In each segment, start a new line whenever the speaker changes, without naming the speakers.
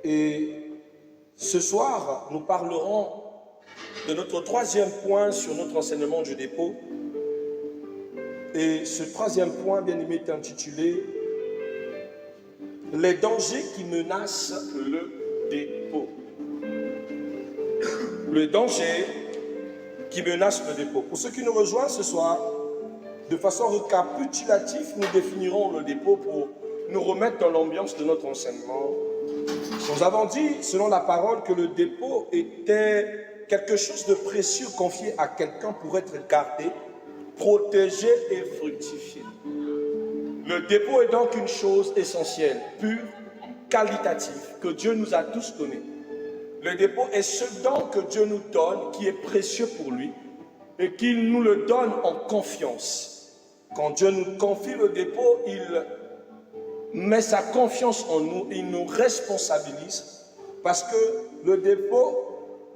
Et ce soir, nous parlerons de notre troisième point sur notre enseignement du dépôt. Et ce troisième point, bien aimé, est intitulé « Les dangers qui menacent le dépôt ». Le danger qui menace le dépôt. Pour ceux qui nous rejoignent ce soir, de façon récapitulative, nous définirons le dépôt pour nous remettre dans l'ambiance de notre enseignement. Nous avons dit, selon la parole, que le dépôt était quelque chose de précieux confié à quelqu'un pour être gardé, protégé et fructifié. Le dépôt est donc une chose essentielle, pure, qualitative, que Dieu nous a tous donnée. Le dépôt est ce don que Dieu nous donne, qui est précieux pour lui, et qu'il nous le donne en confiance. Quand Dieu nous confie le dépôt, il met sa confiance en nous, il nous responsabilise, parce que le dépôt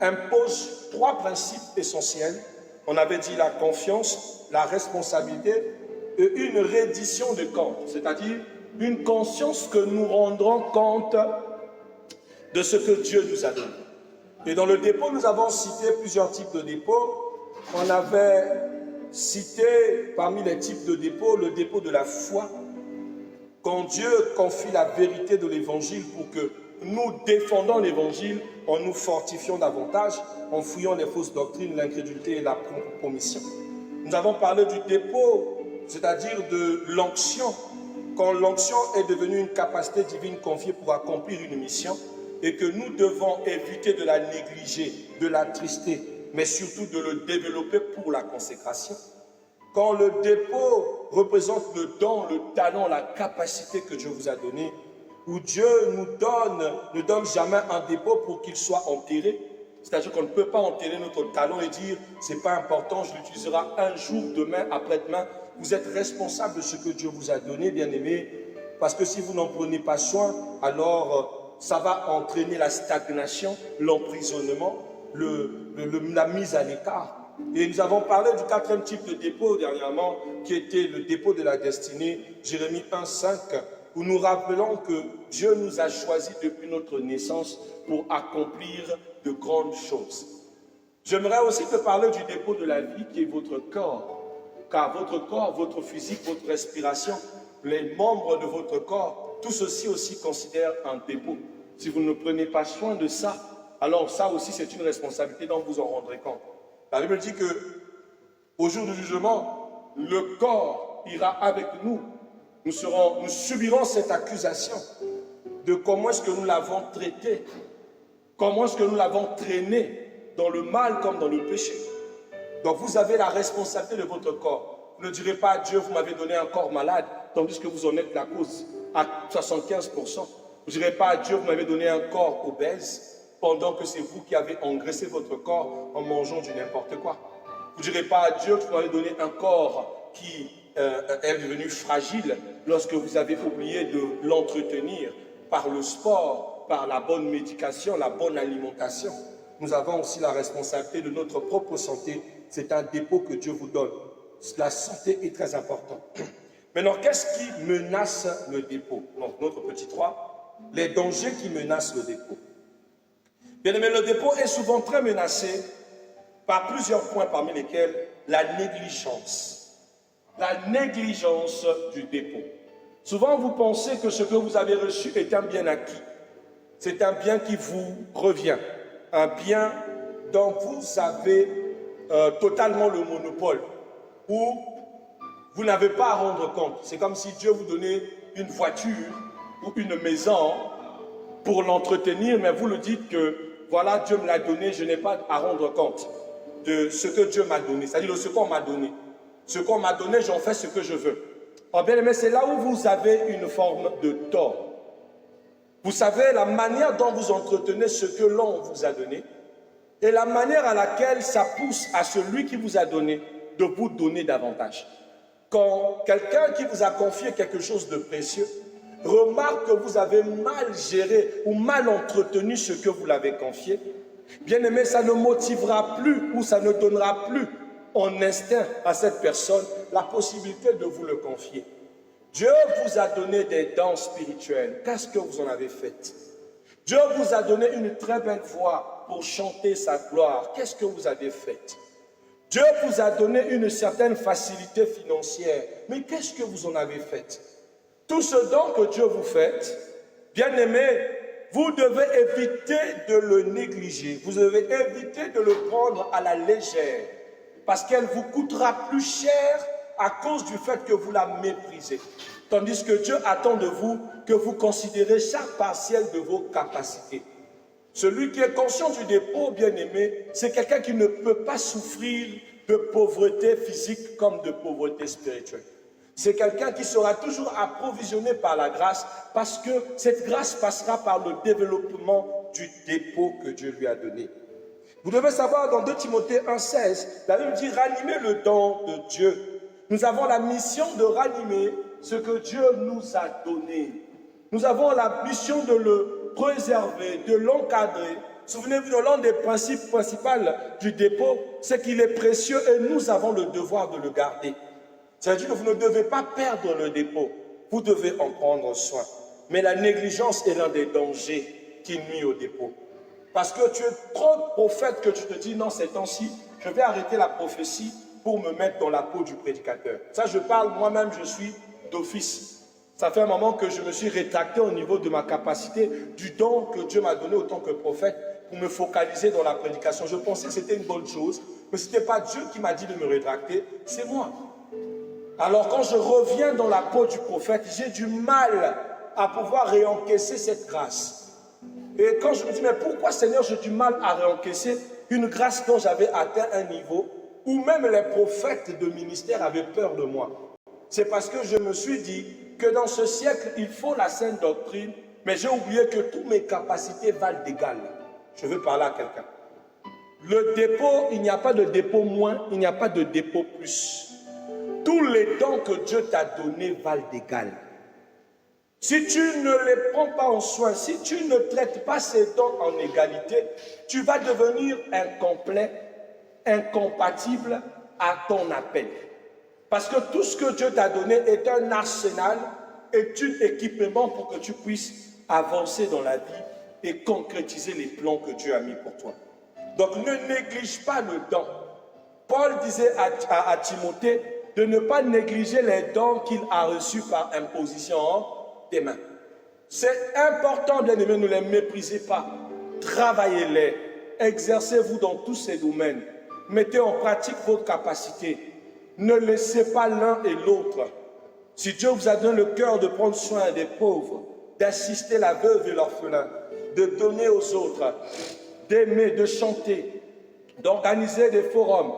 impose trois principes essentiels. On avait dit la confiance, la responsabilité et une reddition de compte, c'est-à-dire une conscience que nous rendrons compte de ce que Dieu nous a donné. Et dans le dépôt, nous avons cité plusieurs types de dépôts. On avait cité parmi les types de dépôts le dépôt de la foi. Quand Dieu confie la vérité de l'évangile pour que nous défendons l'évangile en nous fortifiant davantage, en fouillant les fausses doctrines, l'incrédulité et la compromission. Nous avons parlé du dépôt, c'est-à-dire de l'onction. Quand l'onction est devenue une capacité divine confiée pour accomplir une mission et que nous devons éviter de la négliger, de la trister, mais surtout de le développer pour la consécration. Quand le dépôt représente le don, le talent, la capacité que Dieu vous a donnée, où Dieu ne donne jamais un dépôt pour qu'il soit enterré. C'est-à-dire qu'on ne peut pas enterrer notre talent et dire « c'est pas important, je l'utiliserai un jour, demain, après-demain ». Vous êtes responsable de ce que Dieu vous a donné, bien-aimés, parce que si vous n'en prenez pas soin, alors ça va entraîner la stagnation, l'emprisonnement, la mise à l'écart. Et nous avons parlé du quatrième type de dépôt dernièrement, qui était le dépôt de la destinée, Jérémie 1,5, où nous rappelons que Dieu nous a choisis depuis notre naissance pour accomplir de grandes choses. J'aimerais aussi te parler du dépôt de la vie qui est votre corps, car votre corps, votre physique, votre respiration, les membres de votre corps, tout ceci aussi considère un dépôt. Si vous ne prenez pas soin de ça, alors ça aussi c'est une responsabilité dont vous en rendrez compte. La Bible dit que au jour du jugement, le corps ira avec nous. Nous subirons cette accusation de comment est-ce que nous l'avons traité, comment est-ce que nous l'avons traîné dans le mal comme dans le péché. Donc vous avez la responsabilité de votre corps. Vous ne direz pas à Dieu, vous m'avez donné un corps malade, tandis que vous en êtes la cause à 75%. Vous ne direz pas à Dieu, vous m'avez donné un corps obèse, pendant que c'est vous qui avez engraissé votre corps en mangeant du n'importe quoi. Vous ne direz pas à Dieu que vous m'avez donné un corps qui est devenu fragile lorsque vous avez oublié de l'entretenir par le sport, par la bonne médication, la bonne alimentation. Nous avons aussi la responsabilité de notre propre santé. C'est un dépôt que Dieu vous donne. La santé est très importante. Maintenant, qu'est-ce qui menace le dépôt? Donc, notre petit 3, les dangers qui menacent le dépôt. Bien aimé, le dépôt est souvent très menacé par plusieurs points, parmi lesquels la négligence. La négligence du dépôt. Souvent, vous pensez que ce que vous avez reçu est un bien acquis. C'est un bien qui vous revient. Un bien dont vous avez totalement le monopole. Où vous n'avez pas à rendre compte. C'est comme si Dieu vous donnait une voiture ou une maison pour l'entretenir, mais vous le dites que voilà, Dieu me l'a donné, je n'ai pas à rendre compte de ce que Dieu m'a donné, c'est-à-dire de ce qu'on m'a donné. Ce qu'on m'a donné, j'en fais ce que je veux. Oh bien aimé, c'est là où vous avez une forme de tort. Vous savez, la manière dont vous entretenez ce que l'on vous a donné et la manière à laquelle ça pousse à celui qui vous a donné de vous donner davantage. Quand quelqu'un qui vous a confié quelque chose de précieux remarque que vous avez mal géré ou mal entretenu ce que vous l'avez confié, bien aimé, ça ne motivera plus ou ça ne donnera plus en instinct à cette personne la possibilité de vous le confier. Dieu vous a donné des dons spirituels. Qu'est-ce que vous en avez fait? Dieu vous a donné une très belle voix pour chanter sa gloire. Qu'est-ce que vous avez fait? Dieu vous a donné une certaine facilité financière. Mais qu'est-ce que vous en avez fait? Tout ce don que Dieu vous fait, bien aimé, vous devez éviter de le négliger. Vous devez éviter de le prendre à la légère. Parce qu'elle vous coûtera plus cher à cause du fait que vous la méprisez. Tandis que Dieu attend de vous que vous considérez chaque partiel de vos capacités. Celui qui est conscient du dépôt, bien-aimé, c'est quelqu'un qui ne peut pas souffrir de pauvreté physique comme de pauvreté spirituelle. C'est quelqu'un qui sera toujours approvisionné par la grâce parce que cette grâce passera par le développement du dépôt que Dieu lui a donné. Vous devez savoir, dans 2 Timothée 1,16, la Bible dit « Ranimez le don de Dieu ». Nous avons la mission de ranimer ce que Dieu nous a donné. Nous avons la mission de le préserver, de l'encadrer. Souvenez-vous de l'un des principes principaux du dépôt, c'est qu'il est précieux et nous avons le devoir de le garder. C'est-à-dire que vous ne devez pas perdre le dépôt, vous devez en prendre soin. Mais la négligence est l'un des dangers qui nuit au dépôt. Parce que tu es trop prophète que tu te dis, non, ces temps-ci, je vais arrêter la prophétie pour me mettre dans la peau du prédicateur. Ça, je parle, moi-même, je suis d'office. Ça fait un moment que je me suis rétracté au niveau de ma capacité, du don que Dieu m'a donné autant que prophète, pour me focaliser dans la prédication. Je pensais que c'était une bonne chose, mais ce n'était pas Dieu qui m'a dit de me rétracter, c'est moi. Alors quand je reviens dans la peau du prophète, j'ai du mal à pouvoir réencaisser cette grâce. Et quand je me dis, mais pourquoi Seigneur, j'ai du mal à réencaisser une grâce dont j'avais atteint un niveau où même les prophètes de ministère avaient peur de moi? C'est parce que je me suis dit que dans ce siècle, il faut la sainte doctrine, mais j'ai oublié que toutes mes capacités valent d'égal. Je veux parler à quelqu'un. Le dépôt, il n'y a pas de dépôt moins, il n'y a pas de dépôt plus. Tous les dons que Dieu t'a donnés valent d'égal. Si tu ne les prends pas en soin, si tu ne traites pas ces dons en égalité, tu vas devenir incomplet, incompatible à ton appel. Parce que tout ce que Dieu t'a donné est un arsenal, est un équipement pour que tu puisses avancer dans la vie et concrétiser les plans que Dieu a mis pour toi. Donc ne néglige pas le don. Paul disait à Timothée de ne pas négliger les dons qu'il a reçus par imposition des mains. C'est important, bien aimé, ne les méprisez pas. Travaillez-les. Exercez-vous dans tous ces domaines. Mettez en pratique vos capacités. Ne laissez pas l'un et l'autre. Si Dieu vous a donné le cœur de prendre soin des pauvres, d'assister la veuve et l'orphelin, de donner aux autres, d'aimer, de chanter, d'organiser des forums,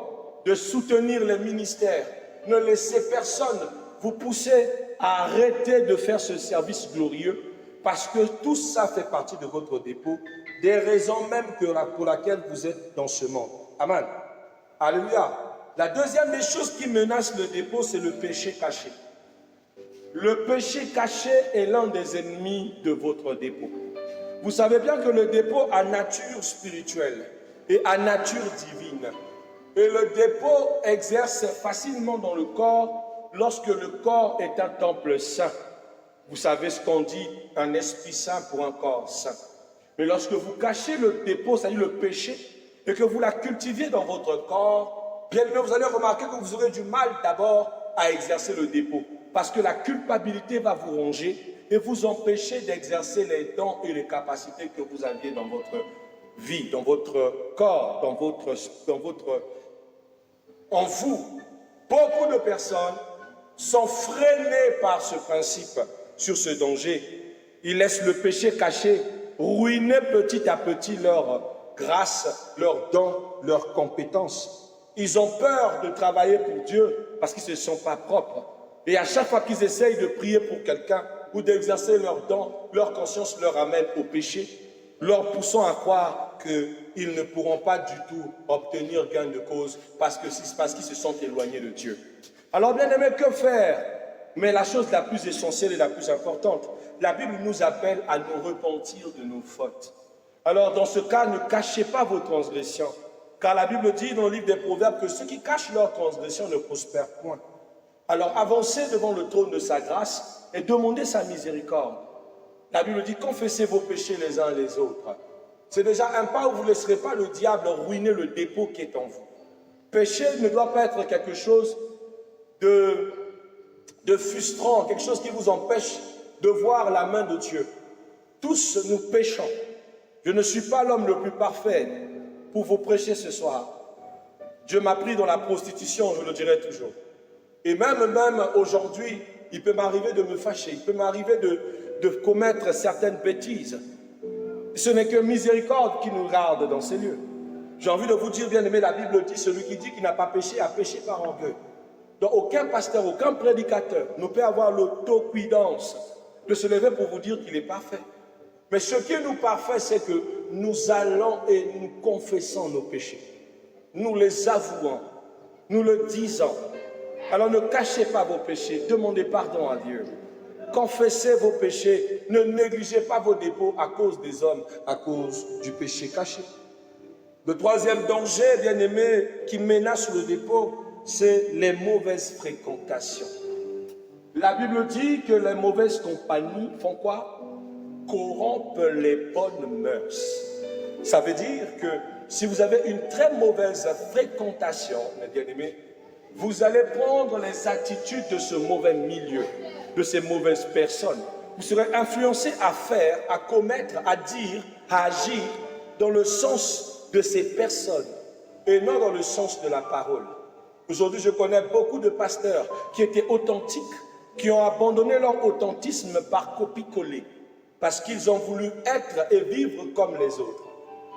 de soutenir les ministères, ne laissez personne vous pousser à arrêter de faire ce service glorieux parce que tout ça fait partie de votre dépôt, des raisons même pour lesquelles vous êtes dans ce monde. Amen. Alléluia. La deuxième des choses qui menace le dépôt, c'est le péché caché. Le péché caché est l'un des ennemis de votre dépôt. Vous savez bien que le dépôt a nature spirituelle et a nature divine. Et le dépôt exerce facilement dans le corps lorsque le corps est un temple saint. Vous savez ce qu'on dit, un esprit saint pour un corps saint. Mais lorsque vous cachez le dépôt, c'est-à-dire le péché, et que vous la cultiviez dans votre corps, bien aimé, vous allez remarquer que vous aurez du mal d'abord à exercer le dépôt. Parce que la culpabilité va vous ronger et vous empêcher d'exercer les dons et les capacités que vous aviez dans votre vie, dans votre corps, en vous. Beaucoup de personnes sont freinées par ce principe, sur ce danger. Ils laissent le péché caché ruiner petit à petit leur grâce, leurs dons, leurs compétences. Ils ont peur de travailler pour Dieu parce qu'ils ne se sentent pas propres. Et à chaque fois qu'ils essayent de prier pour quelqu'un ou d'exercer leurs dons, leur conscience leur amène au péché, leur poussant à croire qu'ils ne pourront pas du tout obtenir gain de cause parce qu'ils se sentent éloignés de Dieu. Alors bien aimé, que faire? Mais la chose la plus essentielle et la plus importante, la Bible nous appelle à nous repentir de nos fautes. Alors dans ce cas, ne cachez pas vos transgressions, car la Bible dit dans le livre des Proverbes que ceux qui cachent leurs transgressions ne prospèrent point. Alors avancez devant le trône de sa grâce et demandez sa miséricorde. La Bible dit, confessez vos péchés les uns les autres. C'est déjà un pas où vous ne laisserez pas le diable ruiner le dépôt qui est en vous. Péché ne doit pas être quelque chose de frustrant, quelque chose qui vous empêche de voir la main de Dieu. Tous nous péchons. Je ne suis pas l'homme le plus parfait pour vous prêcher ce soir. Dieu m'a pris dans la prostitution, je le dirai toujours. Et même aujourd'hui, il peut m'arriver de me fâcher, il peut m'arriver de commettre certaines bêtises. Ce n'est que miséricorde qui nous garde dans ces lieux. J'ai envie de vous dire, bien aimé, la Bible dit, celui qui dit qu'il n'a pas péché a péché par orgueil. Donc aucun pasteur, aucun prédicateur ne peut avoir l'autocuidance de se lever pour vous dire qu'il est parfait. Mais ce qui nous parfait, c'est que nous allons et nous confessons nos péchés. Nous les avouons, nous le disons. Alors ne cachez pas vos péchés, demandez pardon à Dieu. Confessez vos péchés, ne négligez pas vos dépôts à cause des hommes, à cause du péché caché. Le troisième danger, bien aimé, qui menace le dépôt, c'est les mauvaises fréquentations. La Bible dit que les mauvaises compagnies font quoi? Corrompent les bonnes mœurs. Ça veut dire que si vous avez une très mauvaise fréquentation, mes bien-aimés, vous allez prendre les attitudes de ce mauvais milieu, de ces mauvaises personnes. Vous serez influencé à faire, à commettre, à dire, à agir dans le sens de ces personnes et non dans le sens de la parole. Aujourd'hui, je connais beaucoup de pasteurs qui étaient authentiques, qui ont abandonné leur authentisme par copie-coller, parce qu'ils ont voulu être et vivre comme les autres.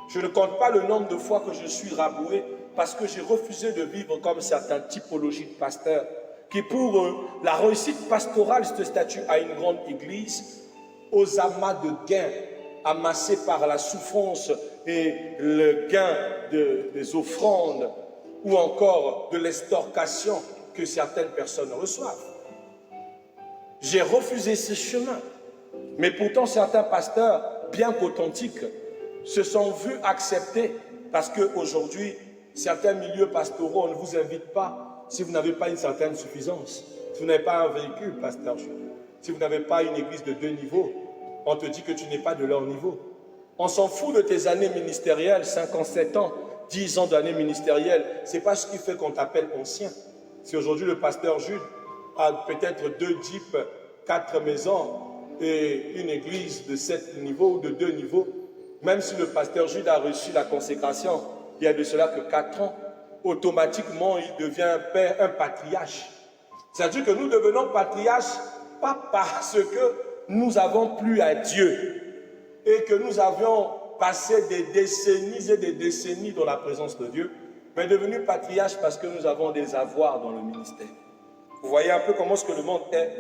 Je ne compte pas le nombre de fois que je suis raboué parce que j'ai refusé de vivre comme certaines typologies de pasteurs qui, pour la réussite pastorale, se statuent à une grande église, aux amas de gains amassés par la souffrance et le gain des offrandes ou encore de l'extorcation que certaines personnes reçoivent. J'ai refusé ce chemin. Mais pourtant, certains pasteurs, bien qu'authentiques, se sont vus accepter parce qu'aujourd'hui, certains milieux pastoraux, on ne vous invite pas si vous n'avez pas une certaine suffisance. Si vous n'avez pas un véhicule, pasteur Jules, si vous n'avez pas une église de 2 niveaux, on te dit que tu n'es pas de leur niveau. On s'en fout de tes années ministérielles, 57 ans, 10 ans d'années ministérielles. Ce n'est pas ce qui fait qu'on t'appelle ancien. Si aujourd'hui le pasteur Jules a peut-être 2 jeeps, 4 maisons et une église de 7 niveaux ou de 2 niveaux, même si le pasteur Jules a reçu la consécration il y a de cela que 4 ans, automatiquement il devient un père, un patriarche. C'est-à-dire que nous devenons patriarches pas parce que nous avons plu à Dieu et que nous avions passé des décennies et des décennies dans la présence de Dieu, mais devenus patriarches parce que nous avons des avoirs dans le ministère. Vous voyez un peu comment ce que le monde est.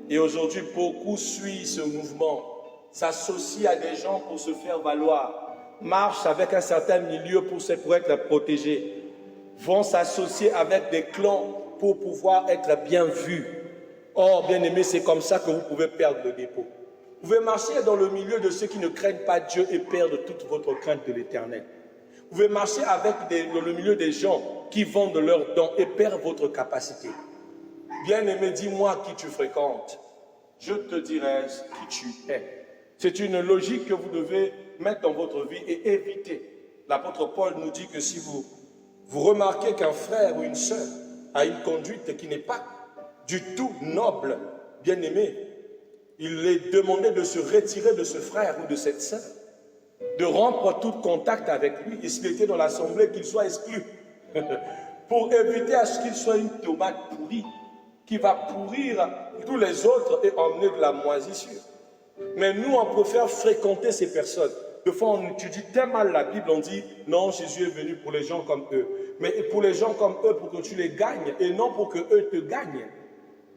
Et aujourd'hui, beaucoup suivent ce mouvement, s'associent à des gens pour se faire valoir, marchent avec un certain milieu pour être protégés, vont s'associer avec des clans pour pouvoir être bien vus. Or, bien aimé, c'est comme ça que vous pouvez perdre le dépôt. Vous pouvez marcher dans le milieu de ceux qui ne craignent pas Dieu et perdre toute votre crainte de l'éternel. Vous pouvez marcher dans le milieu des gens qui vendent leurs dons et perdre votre capacité. Bien-aimé, dis-moi qui tu fréquentes. Je te dirai qui tu es. C'est une logique que vous devez mettre dans votre vie et éviter. L'apôtre Paul nous dit que si vous remarquez qu'un frère ou une sœur a une conduite qui n'est pas du tout noble, bien-aimé, il est demandé de se retirer de ce frère ou de cette sœur, de rompre tout contact avec lui, et s'il était dans l'assemblée, qu'il soit exclu, pour éviter à ce qu'il soit une tomate pourrie, qui va pourrir tous les autres et emmener de la moisissure. Mais nous, on préfère fréquenter ces personnes. Des fois, on étudie tellement mal la Bible, on dit, non, Jésus est venu pour les gens comme eux. Mais pour les gens comme eux, pour que tu les gagnes, et non pour que eux te gagnent.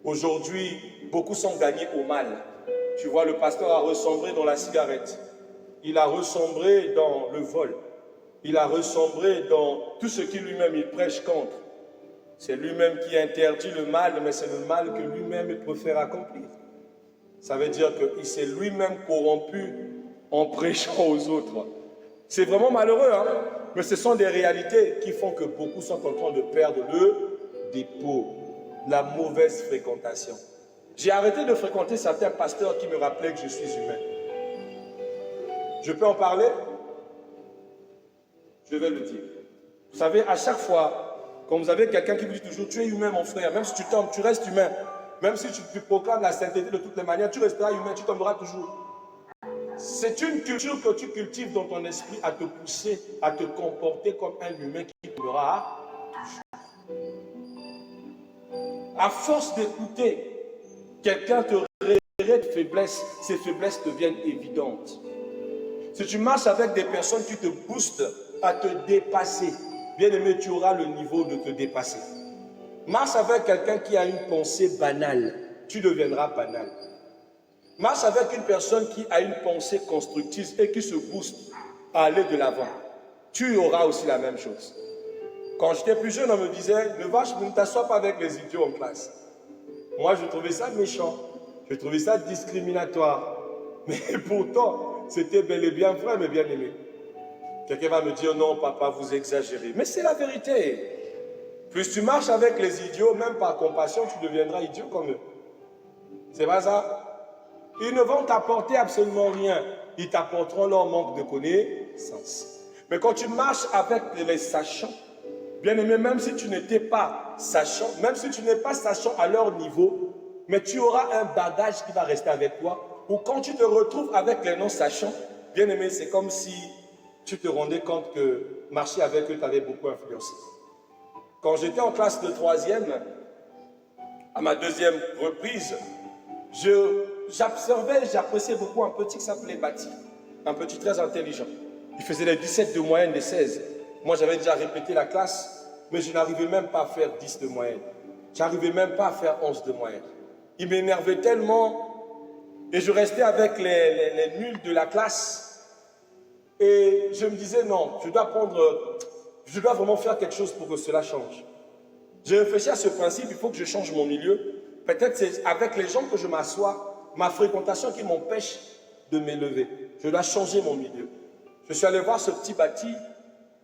Aujourd'hui, beaucoup sont gagnés au mal. Tu vois, le pasteur a ressombré dans la cigarette. Il a ressombré dans le vol. Il a ressombré dans tout ce qui lui-même il prêche contre. C'est lui-même qui interdit le mal, mais c'est le mal que lui-même préfère accomplir. Ça veut dire qu'il s'est lui-même corrompu en prêchant aux autres. C'est vraiment malheureux, hein? Mais ce sont des réalités qui font que beaucoup sont en train de perdre le dépôt, la mauvaise fréquentation. J'ai arrêté de fréquenter certains pasteurs qui me rappelaient que je suis humain. Je peux en parler? Je vais le dire. Vous savez, à chaque fois, quand vous avez quelqu'un qui vous dit toujours, tu es humain mon frère, même si tu tombes, tu restes humain. Même si tu proclames la sainteté de toutes les manières, tu resteras humain, tu tomberas toujours. C'est une culture que tu cultives dans ton esprit à te pousser, à te comporter comme un humain qui tombera toujours. À force d'écouter, quelqu'un te révèle de faiblesses, ces faiblesses deviennent évidentes. Si tu marches avec des personnes qui te boostent à te dépasser, bien aimé, tu auras le niveau de te dépasser. Marche avec quelqu'un qui a une pensée banale, tu deviendras banal. Marche avec une personne qui a une pensée constructive et qui se booste à aller de l'avant. Tu auras aussi la même chose. Quand j'étais plus jeune, on me disait, ne t'assois pas avec les idiots en classe. Moi, je trouvais ça méchant. Je trouvais ça discriminatoire. Mais pourtant, c'était bel et bien vrai, mes bien-aimés. Quelqu'un va me dire, non, papa, vous exagérez. Mais c'est la vérité. Plus tu marches avec les idiots, même par compassion, tu deviendras idiot comme eux. C'est pas ça? Ils ne vont t'apporter absolument rien. Ils t'apporteront leur manque de connaissance. Mais quand tu marches avec les sachants, bien aimé, même si tu n'étais pas sachant, même si tu n'es pas sachant à leur niveau, mais tu auras un bagage qui va rester avec toi. Ou quand tu te retrouves avec les non-sachants, bien aimé, c'est comme si tu te rendais compte que marcher avec eux t'avait beaucoup influencé. Quand j'étais en classe de 3e, à ma 2e reprise, j'observais, j'appréciais beaucoup un petit qui s'appelait Bati, un petit très intelligent. Il faisait les 17 de moyenne, les 16. Moi, j'avais déjà répété la classe, mais je n'arrivais même pas à faire 10 de moyenne. J'arrivais même pas à faire 11 de moyenne. Il m'énervait tellement et je restais avec les nuls de la classe et je me disais non, je dois vraiment faire quelque chose pour que cela change. J'ai réfléchi à ce principe, il faut que je change mon milieu. Peut-être c'est avec les gens que je m'assois, ma fréquentation qui m'empêche de m'élever. Je dois changer mon milieu. Je suis allé voir ce petit Bati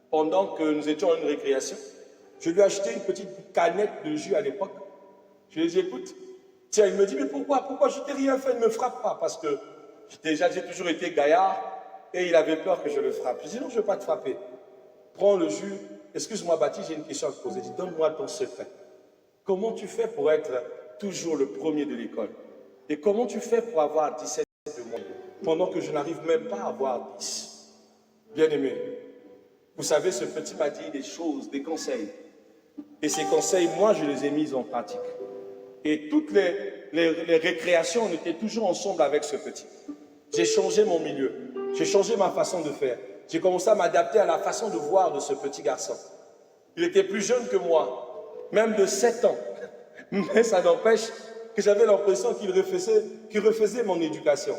pendant que nous étions en une récréation. Je lui ai acheté une petite canette de jus à l'époque. Je lui ai dit, écoute, tiens, il me dit, mais pourquoi je t'ai rien fait, ne me frappe pas, parce que j'ai toujours été gaillard et il avait peur que je le frappe. Je lui ai dit, non, je ne veux pas te frapper. Prends le jus. Excuse-moi, Bati, j'ai une question à te poser. Dis, donne-moi ton secret. Comment tu fais pour être toujours le premier de l'école? Et comment tu fais pour avoir 17 de moyenne pendant que je n'arrive même pas à avoir 10? Bien aimé, vous savez, ce petit m'a dit des choses, des conseils. Et ces conseils, moi, je les ai mis en pratique. Et toutes les récréations, on était toujours ensemble avec ce petit. J'ai changé mon milieu. J'ai changé ma façon de faire. J'ai commencé à m'adapter à la façon de voir de ce petit garçon. Il était plus jeune que moi, même de 7 ans. Mais ça n'empêche que j'avais l'impression qu'il refaisait mon éducation.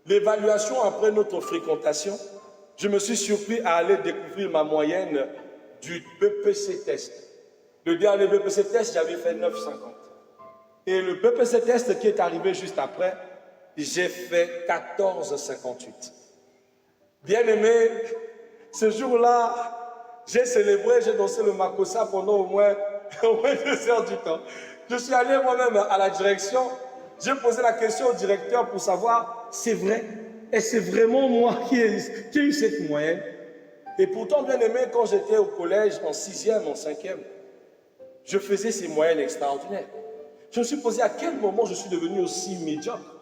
L'évaluation après notre fréquentation, je me suis surpris à aller découvrir ma moyenne du BPC test. Le dernier BPC test, j'avais fait 9,50. Et le BPC test qui est arrivé juste après, j'ai fait 14,58. Bien aimé, ce jour-là, j'ai célébré, j'ai dansé le Makossa pendant au moins 2 heures du temps. Je suis allé moi-même à la direction, j'ai posé la question au directeur pour savoir, c'est vrai, et c'est vraiment moi qui ai eu cette moyenne. Et pourtant, bien aimé, quand j'étais au collège, en 6e, en 5e, je faisais ces moyennes extraordinaires. Je me suis posé à quel moment je suis devenu aussi médiocre.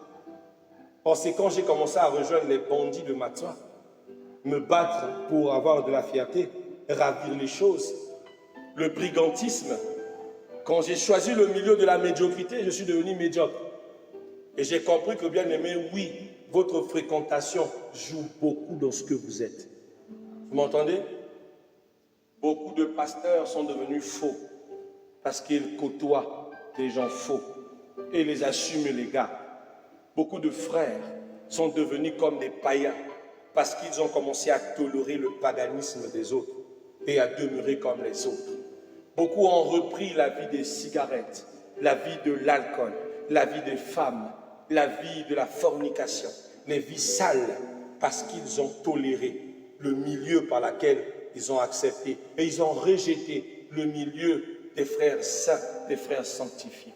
Or, c'est quand j'ai commencé à rejoindre les bandits de Matsua, me battre pour avoir de la fierté, ravir les choses, le brigantisme. Quand j'ai choisi le milieu de la médiocrité, je suis devenu médiocre. Et j'ai compris que, bien aimé, oui, votre fréquentation joue beaucoup dans ce que vous êtes. Vous m'entendez? Beaucoup de pasteurs sont devenus faux parce qu'ils côtoient des gens faux et les assument les gars. Beaucoup de frères sont devenus comme des païens parce qu'ils ont commencé à tolérer le paganisme des autres et à demeurer comme les autres. Beaucoup ont repris la vie des cigarettes, la vie de l'alcool, la vie des femmes, la vie de la fornication, les vies sales, parce qu'ils ont toléré le milieu par lequel ils ont accepté et ils ont rejeté le milieu des frères saints, des frères sanctifiés.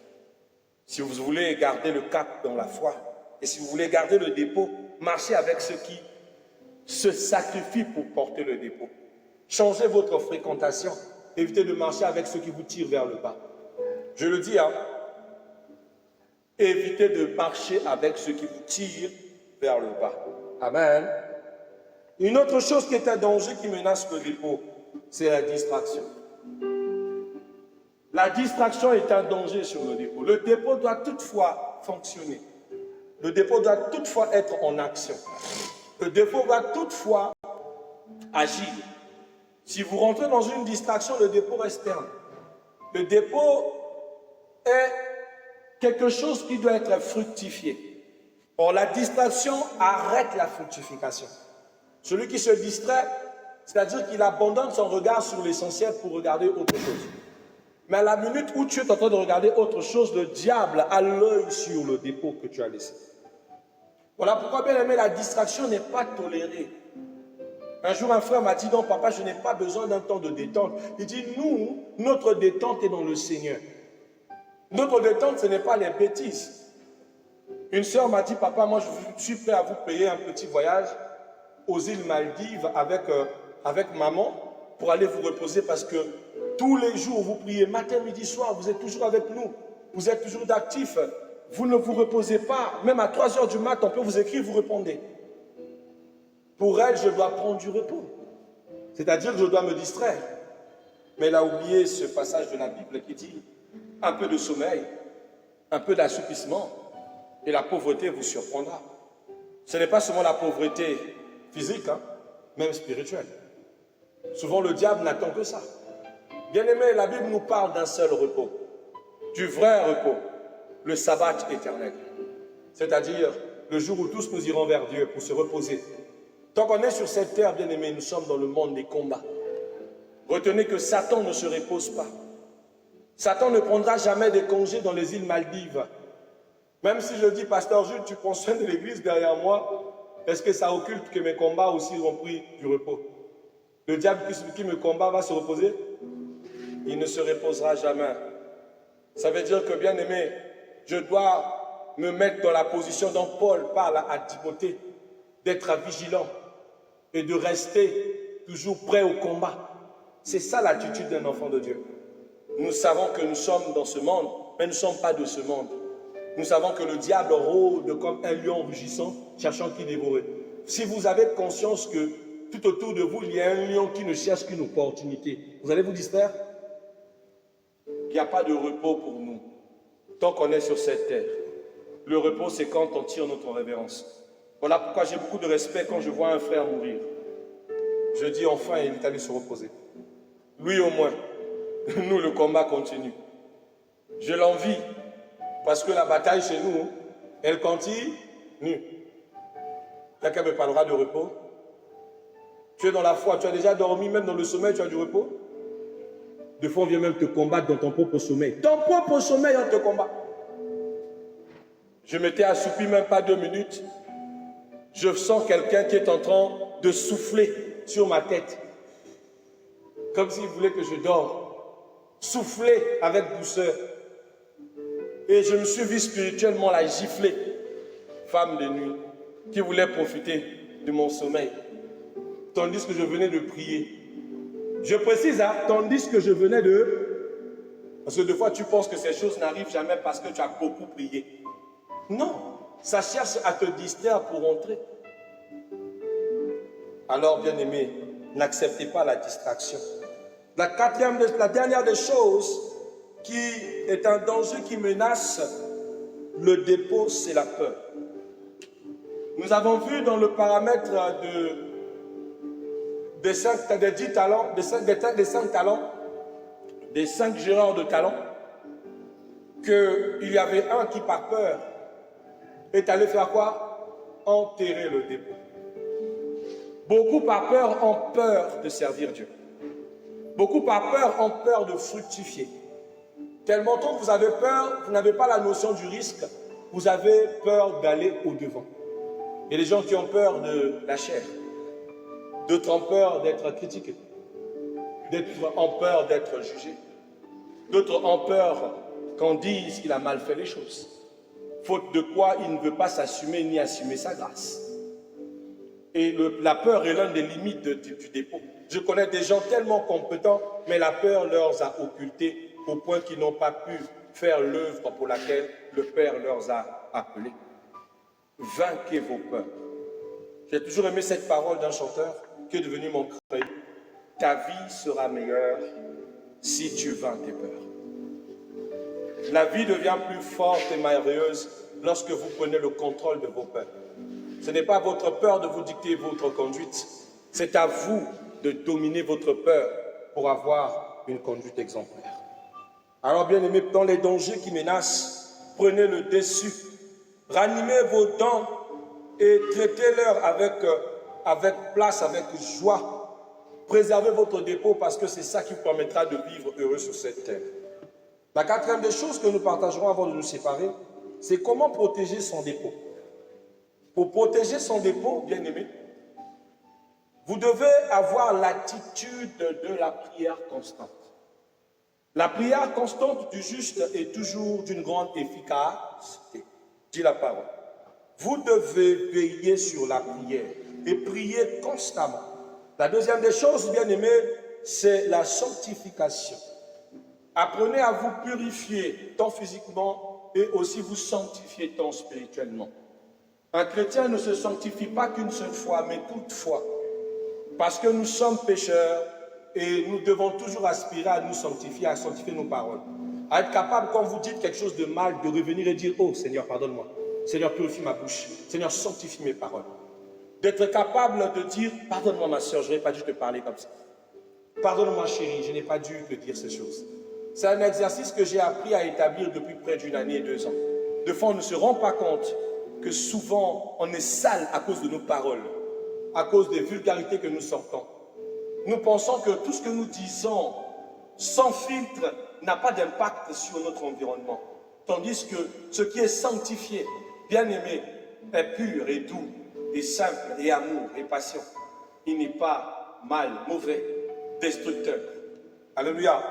Si vous voulez garder le cap dans la foi et si vous voulez garder le dépôt, marchez avec ceux qui se sacrifient pour porter le dépôt. Changez votre fréquentation. Évitez de marcher avec ceux qui vous tirent vers le bas. Je le dis, hein. Évitez de marcher avec ceux qui vous tirent vers le bas. Amen. Une autre chose qui est un danger qui menace le dépôt, c'est la distraction. La distraction est un danger sur le dépôt. Le dépôt doit toutefois fonctionner. Le dépôt doit toutefois être en action. Le dépôt doit toutefois agir. Si vous rentrez dans une distraction, le dépôt reste ferme. Le dépôt est quelque chose qui doit être fructifié. Or, la distraction arrête la fructification. Celui qui se distrait, c'est-à-dire qu'il abandonne son regard sur l'essentiel pour regarder autre chose. Mais à la minute où tu es en train de regarder autre chose, le diable a l'œil sur le dépôt que tu as laissé. Voilà pourquoi, bien aimé, la distraction n'est pas tolérée. Un jour, un frère m'a dit, non, papa, je n'ai pas besoin d'un temps de détente. Il dit, nous, notre détente est dans le Seigneur. Notre détente, ce n'est pas les bêtises. Une sœur m'a dit, papa, moi, je suis prêt à vous payer un petit voyage aux îles Maldives avec maman pour aller vous reposer parce que tous les jours, vous priez matin, midi, soir, vous êtes toujours avec nous. Vous êtes toujours d'actifs. Vous ne vous reposez pas. Même à 3 heures du matin, on peut vous écrire, vous répondez. Pour elle, je dois prendre du repos. C'est-à-dire que je dois me distraire. Mais elle a oublié ce passage de la Bible qui dit un peu de sommeil, un peu d'assoupissement, et la pauvreté vous surprendra. Ce n'est pas seulement la pauvreté physique, hein, même spirituelle. Souvent, le diable n'attend que ça. Bien-aimé, la Bible nous parle d'un seul repos, du vrai repos, le sabbat éternel. C'est-à-dire le jour où tous nous irons vers Dieu pour se reposer. Tant qu'on est sur cette terre, bien-aimé, nous sommes dans le monde des combats. Retenez que Satan ne se repose pas. Satan ne prendra jamais des congés dans les îles Maldives. Même si je dis, Pasteur Jules, tu prends soin de l'église derrière moi, est-ce que ça occulte que mes combats aussi ont pris du repos? Le diable qui me combat va se reposer? Il ne se reposera jamais. Ça veut dire que, bien aimé, je dois me mettre dans la position dont Paul parle à Timothée, d'être vigilant et de rester toujours prêt au combat. C'est ça l'attitude d'un enfant de Dieu. Nous savons que nous sommes dans ce monde, mais nous ne sommes pas de ce monde. Nous savons que le diable rôde comme un lion rugissant, cherchant qui dévorer. Si vous avez conscience que tout autour de vous, il y a un lion qui ne cherche qu'une opportunité, vous allez vous distraire? Il n'y a pas de repos pour nous, tant qu'on est sur cette terre. Le repos, c'est quand on tire notre révérence. Voilà pourquoi j'ai beaucoup de respect quand je vois un frère mourir. Je dis enfin, il est allé se reposer. Lui au moins. Nous, le combat continue. Je l'envie parce que la bataille chez nous, elle continue. Quelqu'un me parlera de repos. Tu es dans la foi, tu as déjà dormi, même dans le sommeil, tu as du repos. Des fois, on vient même te combattre dans ton propre sommeil. Ton propre sommeil, on te combat. Je m'étais assoupi même pas 2 minutes. Je sens quelqu'un qui est en train de souffler sur ma tête. Comme s'il voulait que je dors. Souffler avec douceur. Et je me suis vu spirituellement la gifler. Femme de nuit, qui voulait profiter de mon sommeil. Tandis que je venais de prier. Je précise, hein, tandis que je venais de... Parce que des fois, tu penses que ces choses n'arrivent jamais parce que tu as beaucoup prié. Non, ça cherche à te distraire pour rentrer. Alors, bien-aimé, n'acceptez pas la distraction. La dernière des choses qui est un danger qui menace le dépôt, c'est la peur. Nous avons vu dans le paramètre des 10 talents, des 5 talents, des 5 gérants de talents, qu'il y avait un qui, par peur, est allé faire quoi? Enterrer le dépôt. Beaucoup par peur ont peur de servir Dieu. Beaucoup par peur ont peur de fructifier. Tellement que vous avez peur, vous n'avez pas la notion du risque, vous avez peur d'aller au-devant. Il y a des gens qui ont peur de la chair. D'autres ont peur d'être critiqués. D'autres ont peur d'être jugés. D'autres ont peur qu'on dise qu'il a mal fait les choses. Faute de quoi il ne veut pas s'assumer ni assumer sa grâce. Et la peur est l'une des limites du dépôt. Je connais des gens tellement compétents, mais la peur leur a occulté au point qu'ils n'ont pas pu faire l'œuvre pour laquelle le Père leur a appelés. Vainquez vos peurs. J'ai toujours aimé cette parole d'un chanteur qui est devenu mon credo. Ta vie sera meilleure si tu vaincs tes peurs. La vie devient plus forte et merveilleuse lorsque vous prenez le contrôle de vos peurs. Ce n'est pas votre peur de vous dicter votre conduite, c'est à vous de dominer votre peur pour avoir une conduite exemplaire. Alors bien aimés, dans les dangers qui menacent, prenez le dessus, ranimez vos dents et traitez-leur avec place, avec joie. Préservez votre dépôt parce que c'est ça qui vous permettra de vivre heureux sur cette terre. La quatrième des choses que nous partagerons avant de nous séparer, c'est comment protéger son dépôt. Pour protéger son dépôt, bien aimé, vous devez avoir l'attitude de la prière constante. La prière constante du juste est toujours d'une grande efficacité, dit la parole. Vous devez veiller sur la prière et prier constamment. La deuxième des choses, bien aimé, c'est la sanctification. Apprenez à vous purifier tant physiquement et aussi vous sanctifier tant spirituellement. Un chrétien ne se sanctifie pas qu'une seule fois, mais toutefois, parce que nous sommes pécheurs et nous devons toujours aspirer à nous sanctifier, à sanctifier nos paroles. À être capable, quand vous dites quelque chose de mal, de revenir et dire « Oh Seigneur, pardonne-moi. Seigneur, purifie ma bouche. Seigneur, sanctifie mes paroles. » D'être capable de dire « Pardonne-moi ma soeur, je n'ai pas dû te parler comme ça. Pardonne-moi chérie, je n'ai pas dû te dire ces choses. » C'est un exercice que j'ai appris à établir depuis près d'une année et 2 ans. De fois, on ne se rend pas compte que souvent, on est sale à cause de nos paroles, à cause des vulgarités que nous sortons. Nous pensons que tout ce que nous disons, sans filtre, n'a pas d'impact sur notre environnement. Tandis que ce qui est sanctifié, bien aimé, est pur et doux, et simple, et amour, et passion. Il n'est pas mal, mauvais, destructeur. Alléluia.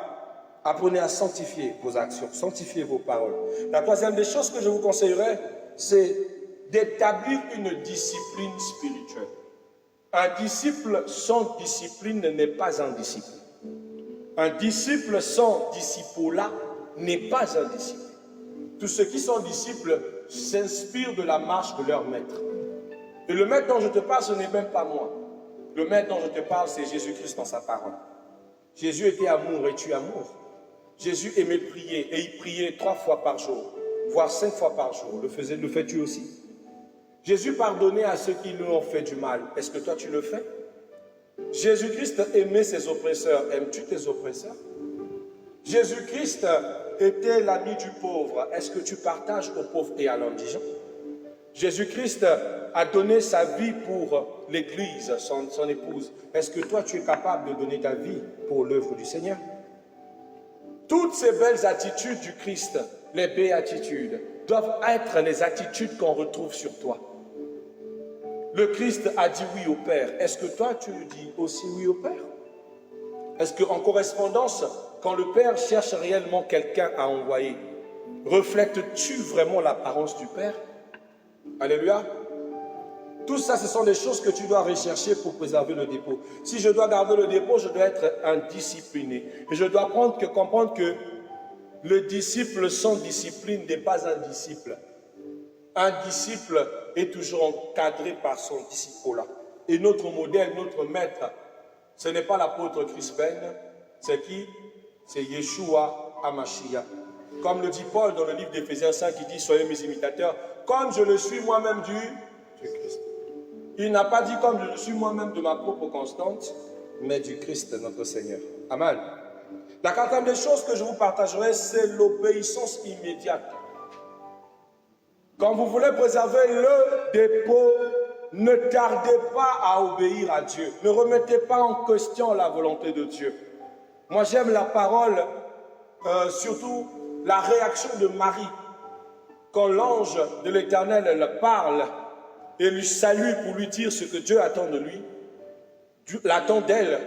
Apprenez à sanctifier vos actions, sanctifier vos paroles. La troisième des choses que je vous conseillerais, c'est d'établir une discipline spirituelle. Un disciple sans discipline n'est pas un disciple. Un disciple sans disciple-là n'est pas un disciple. Tous ceux qui sont disciples s'inspirent de la marche de leur maître. Et le maître dont je te parle, ce n'est même pas moi. Le maître dont je te parle, c'est Jésus-Christ dans sa parole. Jésus était amour et tu es amour. Jésus aimait prier et il priait 3 fois par jour, voire 5 fois par jour. Le fais-tu aussi? Jésus pardonnait à ceux qui lui ont fait du mal. Est-ce que toi tu le fais? Jésus-Christ aimait ses oppresseurs. Aimes-tu tes oppresseurs? Jésus-Christ était l'ami du pauvre. Est-ce que tu partages aux pauvres et à l'indigent? Jésus-Christ a donné sa vie pour l'Église, son épouse. Est-ce que toi tu es capable de donner ta vie pour l'œuvre du Seigneur? Toutes ces belles attitudes du Christ, les béatitudes, doivent être les attitudes qu'on retrouve sur toi. Le Christ a dit oui au Père. Est-ce que toi, tu dis aussi oui au Père? Est-ce qu'en correspondance, quand le Père cherche réellement quelqu'un à envoyer, reflètes-tu vraiment l'apparence du Père? Alléluia. Tout ça, ce sont des choses que tu dois rechercher pour préserver le dépôt. Si je dois garder le dépôt, je dois être indiscipliné. Et je dois comprendre que le disciple sans discipline n'est pas un disciple. Un disciple est toujours encadré par son disciple-là. Et notre modèle, notre maître, ce n'est pas l'apôtre Chris Ben, c'est qui? C'est Yeshua HaMashiach. Comme le dit Paul dans le livre d'Éphésiens 5, qui dit « Soyez mes imitateurs, comme je le suis moi-même du Christ ». Il n'a pas dit « comme je le suis moi-même de ma propre constante », mais du Christ, notre Seigneur. Amen. La quatrième des choses que je vous partagerai, c'est l'obéissance immédiate. Quand vous voulez préserver le dépôt, ne tardez pas à obéir à Dieu. Ne remettez pas en question la volonté de Dieu. Moi, j'aime la parole, surtout la réaction de Marie. Quand l'ange de l'Éternel elle parle et lui salue pour lui dire ce que Dieu attend de lui, Dieu l'attend d'elle.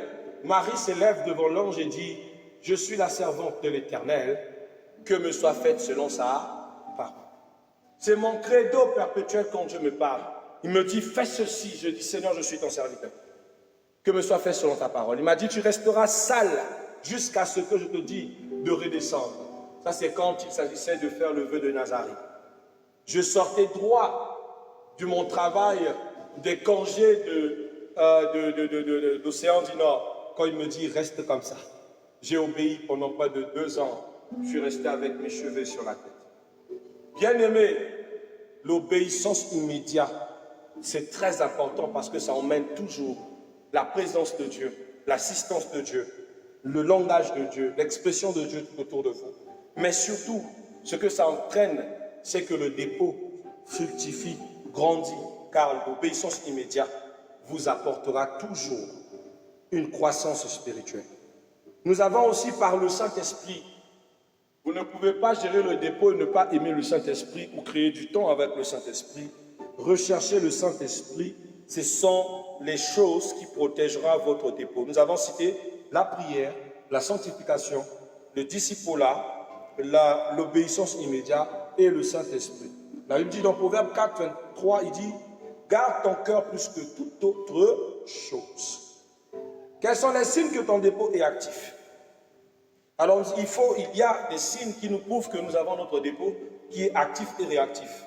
Marie s'élève devant l'ange et dit « Je suis la servante de l'Éternel, que me soit faite selon sa parole. » C'est mon credo perpétuel quand Dieu me parle. Il me dit, fais ceci. Je dis, Seigneur, je suis ton serviteur. Que me soit fait selon ta parole. Il m'a dit, tu resteras sale jusqu'à ce que je te dis de redescendre. Ça, c'est quand il s'agissait de faire le vœu de Nazareth. Je sortais droit de mon travail, des congés d'Océan du Nord, quand il me dit, reste comme ça. J'ai obéi pendant près de 2 ans. Je suis resté avec mes cheveux sur la tête. Bien-aimé, l'obéissance immédiate, c'est très important parce que ça emmène toujours la présence de Dieu, l'assistance de Dieu, le langage de Dieu, l'expression de Dieu tout autour de vous. Mais surtout, ce que ça entraîne, c'est que le dépôt fructifie, grandit, car l'obéissance immédiate vous apportera toujours une croissance spirituelle. Nous avons aussi par le Saint-Esprit. Vous ne pouvez pas gérer le dépôt et ne pas aimer le Saint-Esprit ou créer du temps avec le Saint-Esprit. Rechercher le Saint-Esprit, ce sont les choses qui protégeront votre dépôt. Nous avons cité la prière, la sanctification, le discipulat, l'obéissance immédiate et le Saint-Esprit. La Bible dit dans Proverbe 4, 23, il dit « Garde ton cœur plus que toute autre chose. » Quels sont les signes que ton dépôt est actif? Alors, il y a des signes qui nous prouvent que nous avons notre dépôt qui est actif et réactif.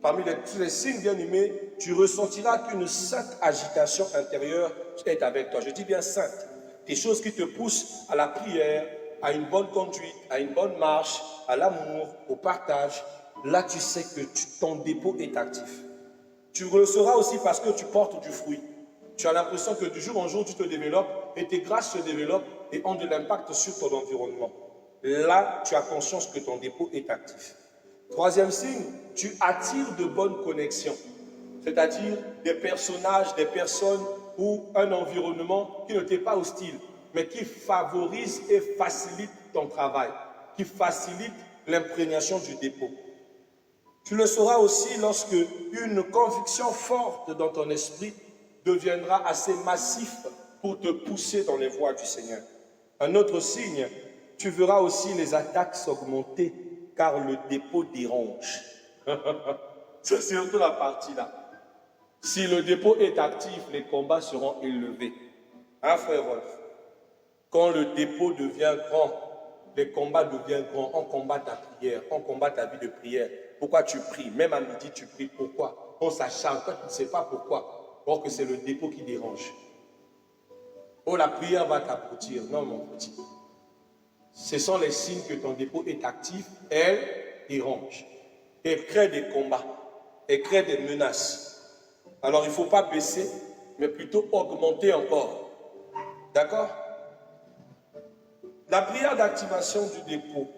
Parmi tous les signes, bien aimés, tu ressentiras qu'une sainte agitation intérieure est avec toi. Je dis bien sainte. Des choses qui te poussent à la prière, à une bonne conduite, à une bonne marche, à l'amour, au partage. Là, tu sais que ton dépôt est actif. Tu le sauras aussi parce que tu portes du fruit. Tu as l'impression que du jour en jour, tu te développes et tes grâces se développent et ont de l'impact sur ton environnement. Là, tu as conscience que ton dépôt est actif. Troisième signe, tu attires de bonnes connexions, c'est-à-dire des personnages, des personnes ou un environnement qui ne t'est pas hostile, mais qui favorise et facilite ton travail, qui facilite l'imprégnation du dépôt. Tu le sauras aussi lorsque une conviction forte dans ton esprit deviendra assez massif pour te pousser dans les voies du Seigneur. Un autre signe, tu verras aussi les attaques s'augmenter car le dépôt dérange. C'est surtout la partie là. Si le dépôt est actif, les combats seront élevés. Hein, frère Wolf? Quand le dépôt devient grand, les combats deviennent grands. On combat ta prière, on combat ta vie de prière. Pourquoi tu pries? Même à midi, tu pries. Pourquoi? On s'acharne. Toi, tu ne sais pas pourquoi. Or que c'est le dépôt qui dérange. Oh, la prière va t'abrutir. Non, mon petit. Ce sont les signes que ton dépôt est actif. Elle dérange. Elle crée des combats. Elle crée des menaces. Alors, il ne faut pas baisser, mais plutôt augmenter encore. D'accord? La prière d'activation du dépôt